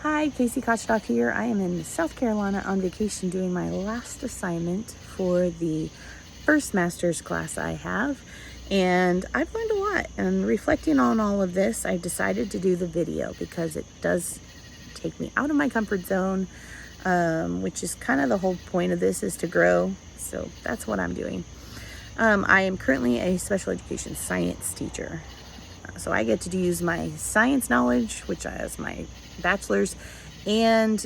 Hi, Casey Kotschedoff here. I am in South Carolina on vacation doing my last assignment for the first master's class I have. And I've learned a lot. And reflecting on all of this, I decided to do the video because it does take me out of my comfort zone, which is kind of the whole point of this, is to grow. So that's what I'm doing. I am currently a special education science teacher. So I get to use my science knowledge, which is my bachelor's, and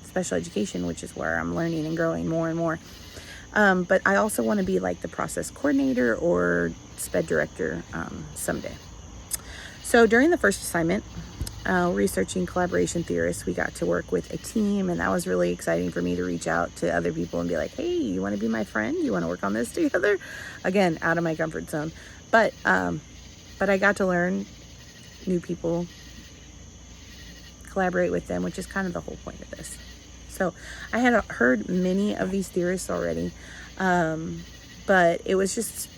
special education, which is where I'm learning and growing more and more. But I also want to be like the process coordinator or SPED director someday. So during the first assignment, researching collaboration theorists, we got to work with a team, and that was really exciting for me to reach out to other people and be like, hey, you want to be my friend? You want to work on this together? Again, out of my comfort zone. But I got to learn new people, collaborate with them, which is kind of the whole point of this. So I had heard many of these theorists already, but it was just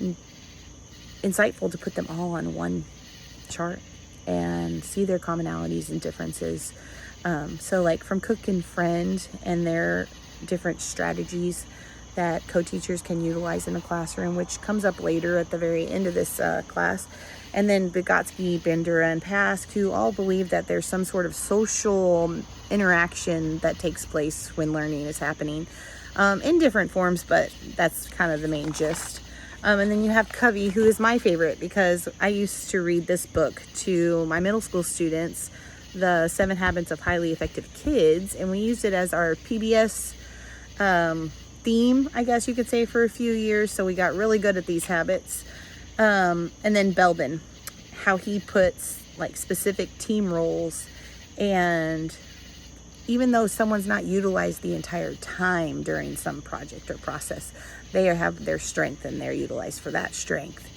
insightful to put them all on one chart and see their commonalities and differences. So like from Cook and Friend and their different strategies that co-teachers can utilize in a classroom, which comes up later at the very end of this class. And then Vygotsky, Bandura, and Pask, who all believe that there's some sort of social interaction that takes place when learning is happening in different forms, but that's kind of the main gist. And then you have Covey, who is my favorite because I used to read this book to my middle school students, The 7 Habits of Highly Effective Kids, and we used it as our PBS theme, I guess you could say, for a few years. So we got really good at these habits. And then Belbin, how he puts like specific team roles, and even though someone's not utilized the entire time during some project or process, they have their strength and they're utilized for that strength,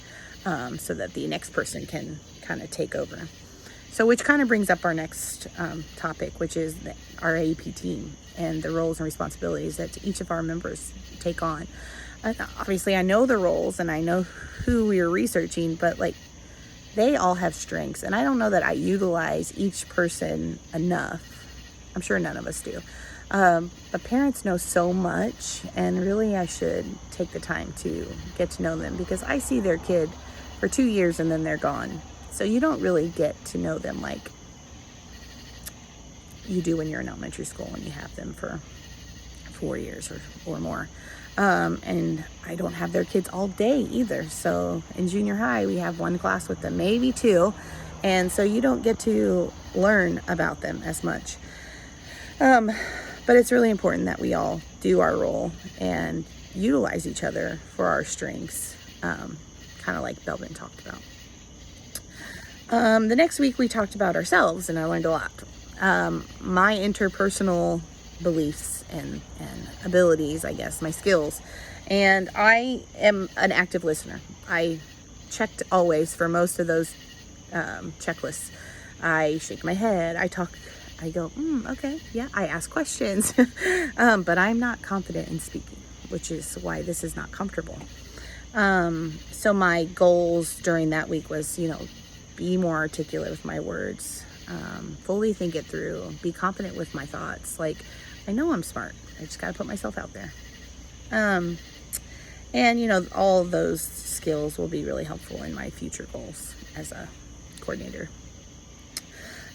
so that the next person can kind of take over. So which kind of brings up our next topic, which is our AEP team and the roles and responsibilities that each of our members take on. Obviously, I know the roles and I know who we are researching, but like they all have strengths, and I don't know that I utilize each person enough. I'm sure none of us do. But parents know so much, and really I should take the time to get to know them, because I see their kid for 2 years and then they're gone. So you don't really get to know them like you do when you're in elementary school and you have them for 4 years or more. And I don't have their kids all day either. So in junior high, we have one class with them, maybe 2. And so you don't get to learn about them as much. But it's really important that we all do our role and utilize each other for our strengths, kind of like Belbin talked about. The next week we talked about ourselves, and I learned a lot. My interpersonal beliefs and abilities, I guess, my skills. And I am an active listener. I checked always for most of those checklists. I shake my head, I talk, I go, okay, yeah, I ask questions. But I'm not confident in speaking, which is why this is not comfortable. So my goals during that week was, be more articulate with my words, fully think it through, be confident with my thoughts. Like, I know I'm smart. I just got to put myself out there. And, all of those skills will be really helpful in my future goals as a coordinator.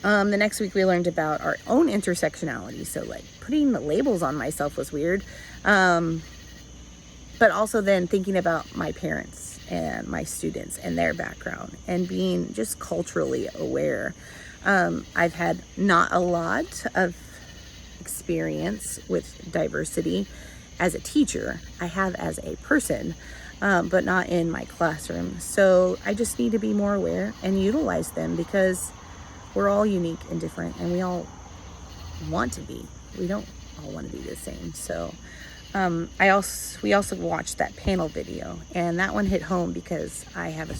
The next week we learned about our own intersectionality. So like putting the labels on myself was weird. But also then thinking about my parents and my students and their background and being just culturally aware. I've had not a lot of experience with diversity as a teacher. I have as a person, but not in my classroom. So I just need to be more aware and utilize them, because we're all unique and different, and we all want to be. We don't all want to be the same. So we also watched that panel video, and that one hit home because I have a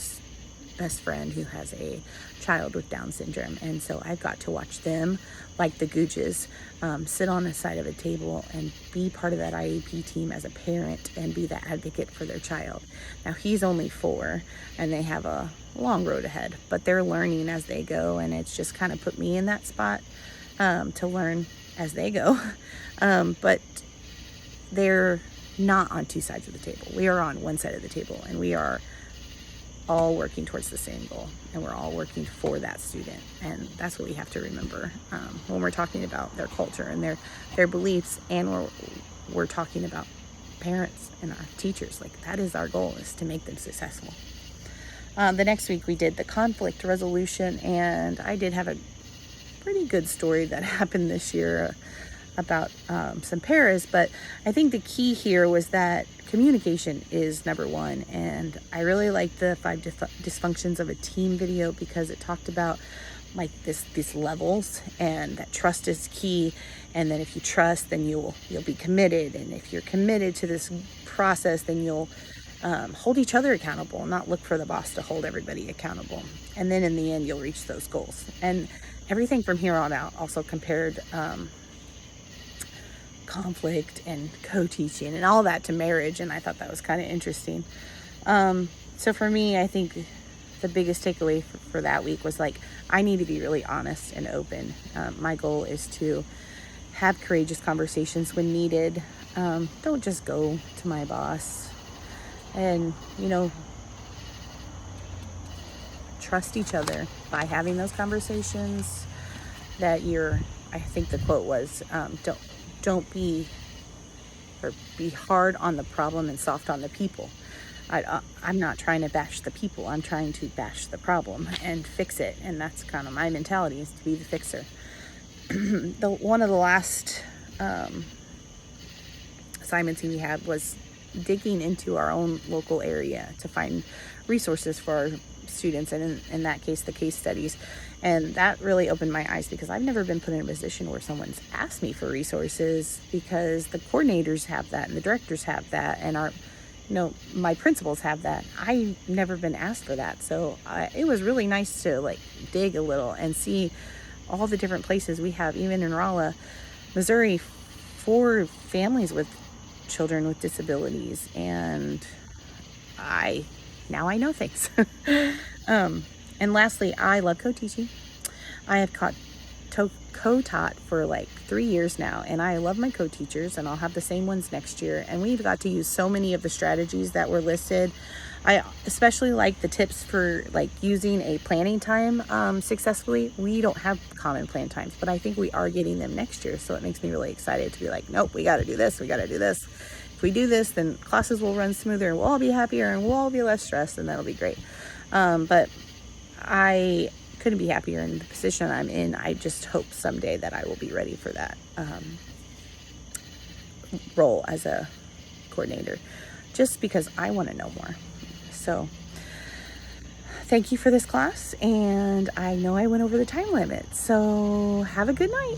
best friend who has a child with Down syndrome, and so I got to watch them, like the Gooches, sit on the side of a table and be part of that IEP team as a parent and be the advocate for their child. Now he's only 4 and they have a long road ahead, but they're learning as they go, and it's just kind of put me in that spot to learn as they go. But they're not on two sides of the table. We are on one side of the table, and we are all working towards the same goal, and we're all working for that student. And that's what we have to remember when we're talking about their culture and their beliefs, and we're talking about parents and our teachers. Like, that is our goal, is to make them successful. The next week we did the conflict resolution, and I did have a pretty good story that happened this year about some paras, but I think the key here was that communication is number one. And I really liked the 5 dysfunctions of a team video, because it talked about like these levels, and that trust is key. And then if you trust, then you'll be committed, and if you're committed to this process, then you'll hold each other accountable, not look for the boss to hold everybody accountable. And then in the end, you'll reach those goals. And everything from here on out also compared conflict and co-teaching and all that to marriage, and I thought that was kind of interesting. So for me, I think the biggest takeaway for that week was like, I need to be really honest and open. My goal is to have courageous conversations when needed. Don't just go to my boss, and trust each other by having those conversations. That I think the quote was, don't be hard on the problem and soft on the people. I'm not trying to bash the people. I'm trying to bash the problem and fix it. And that's kind of my mentality, is to be the fixer. One of the last assignments we had was digging into our own local area to find resources for our students, and in that case, the case studies. And that really opened my eyes, because I've never been put in a position where someone's asked me for resources, because the coordinators have that, and the directors have that, and my principals have that. I've never been asked for that. So it was really nice to like dig a little and see all the different places we have, even in Rolla, Missouri, for families with children with disabilities. And now I know things. And lastly, I love co-teaching. I have co-taught for like 3 years now, and I love my co-teachers, and I'll have the same ones next year. And we've got to use so many of the strategies that were listed. I especially like the tips for like using a planning time successfully. We don't have common plan times, but I think we are getting them next year. So it makes me really excited to be like, nope, we got to do this. We got to do this. If we do this, then classes will run smoother, and we'll all be happier, and we'll all be less stressed, and that'll be great. But I couldn't be happier in the position I'm in. I just hope someday that I will be ready for that role as a coordinator, just because I want to know more. So thank you for this class, and I know I went over the time limit, so have a good night.